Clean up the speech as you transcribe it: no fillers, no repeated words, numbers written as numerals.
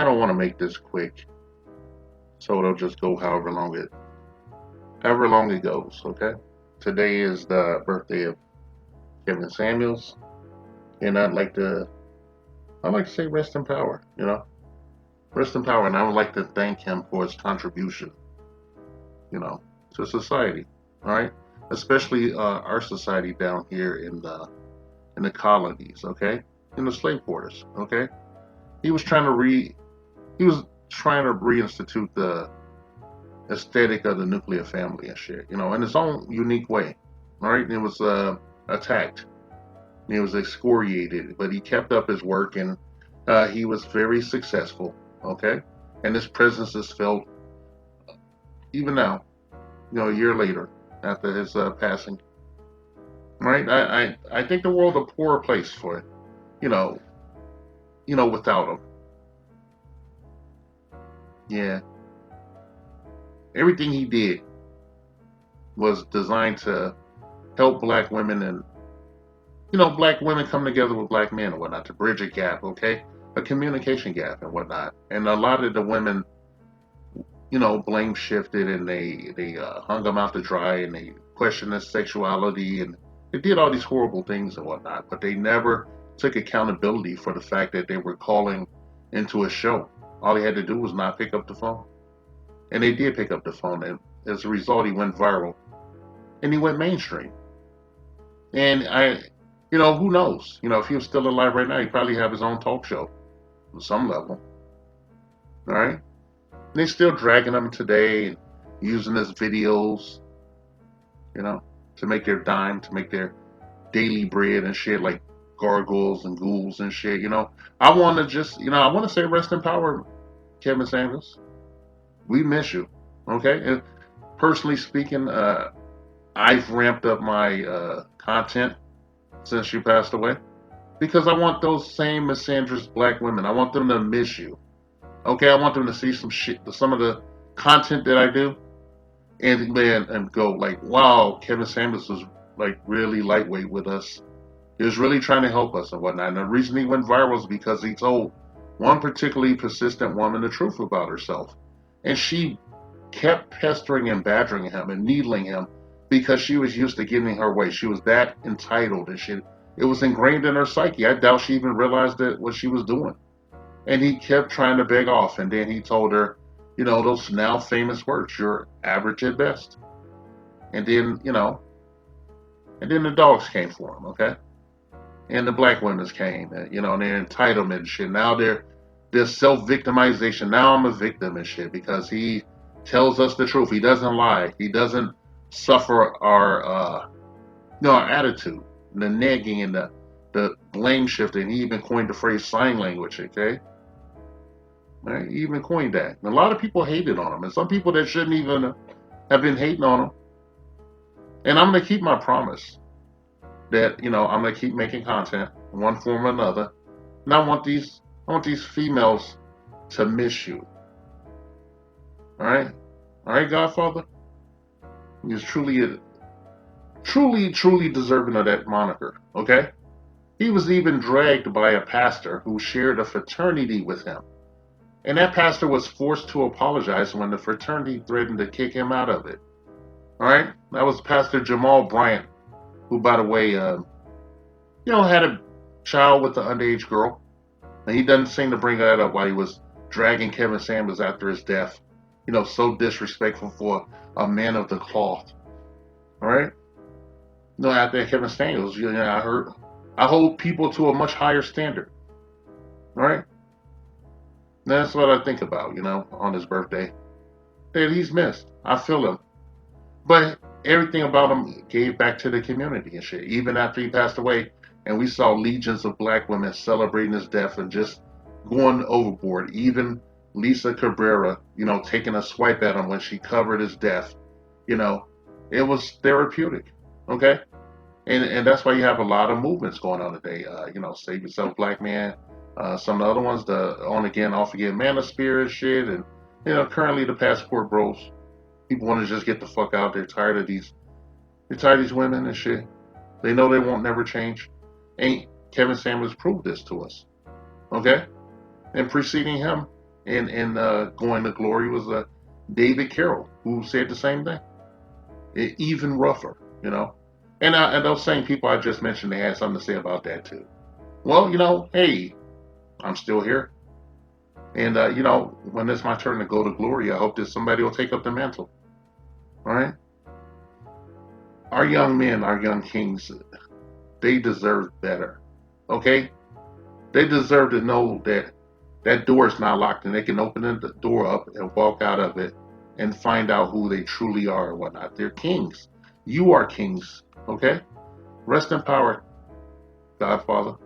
I don't want to make this quick, so it'll just go however long it goes. Okay. Today is the birthday of Kevin Samuels, and I'd like to say rest in power. Rest in power, and I would like to thank him for his contribution. You know, to society. All right, especially our society down here in the colonies. Okay, in the slave quarters. Okay, he was trying to re he was trying to reinstitute the aesthetic of the nuclear family and shit, in his own unique way. All right, and it was attacked, and he was excoriated, but he kept up his work, and he was very successful. Okay, and his presence is felt even now, a year later after his passing. Right, I think the world a poorer place for it, you know, without him. Yeah, everything he did was designed to help black women and black women come together with black men and whatnot to bridge a gap, okay, a communication gap and whatnot. And a lot of the women, blame shifted and they hung him out to dry and they questioned his sexuality and they did all these horrible things and whatnot. But they never took accountability for the fact that they were calling into a show. All he had to do was not pick up the phone, and they did pick up the phone, and as a result, he went viral and he went mainstream. And who knows? If he was still alive right now, he'd probably have his own talk show on some level. All right. And they're still dragging him today and using his videos, you know, to make their dime, to make their daily bread and shit, like gargoyles and ghouls and shit. I want to just, I want to say rest in power, Kevin Samuels. We miss you. Okay. And personally speaking, I've ramped up my content since you passed away because I want those same misandrous black women. I want them to miss you. Okay, I want them to see some of the content that I do, and go like, wow, Kevin Samuels was like really lightweight with us. He was really trying to help us and whatnot. And the reason he went viral is because he told one particularly persistent woman the truth about herself, and she kept pestering and badgering him and needling him because she was used to getting her way. She was that entitled and shit. It was ingrained in her psyche. I doubt she even realized that what she was doing. And he kept trying to beg off. And then he told her, those now famous words, you're average at best. And then, and then the dogs came for him, okay? And the black women came, and their entitlement shit. Now they're self-victimization. Now I'm a victim and shit because he tells us the truth. He doesn't lie. He doesn't suffer our attitude, the nagging and the blame shifting. He even coined the phrase sign language. Okay, right? He even coined that. And a lot of people hated on him, and some people that shouldn't even have been hating on him. And I'm gonna keep my promise that I'm gonna keep making content in one form or another. And I want these females to miss you. All right, Godfather. He's truly deserving of that moniker. Okay. He was even dragged by a pastor who shared a fraternity with him. And that pastor was forced to apologize when the fraternity threatened to kick him out of it. All right? That was Pastor Jamal Bryant, who, by the way, had a child with an underage girl. And he doesn't seem to bring that up while he was dragging Kevin Samuels after his death. So disrespectful for a man of the cloth. All right? After Kevin Samuels, I hold people to a much higher standard. All right? That's what I think about, on his birthday. That he's missed. I feel him. But everything about him gave back to the community and shit. Even after he passed away, and we saw legions of black women celebrating his death and just going overboard. Even Lisa Cabrera, taking a swipe at him when she covered his death. You know, it was therapeutic. Okay? And that's why you have a lot of movements going on today. Save Yourself Black Man. Some of the other ones, the On Again, Off Again, Manosphere shit. And, currently the Passport Bros. People want to just get the fuck out. They're tired of these women and shit. They know they won't never change. Ain't Kevin Samuels proved this to us. Okay? And preceding him, in Going to Glory was David Carroll, who said the same thing. Even rougher, you know. And those same people I just mentioned, they had something to say about that too. Well, hey, I'm still here. And, when it's my turn to go to glory, I hope that somebody will take up the mantle. All right? Our young men, our young kings, they deserve better. Okay? They deserve to know that that door is not locked and they can open the door up and walk out of it and find out who they truly are and whatnot. They're kings. You are kings. Okay? Rest in power, Godfather.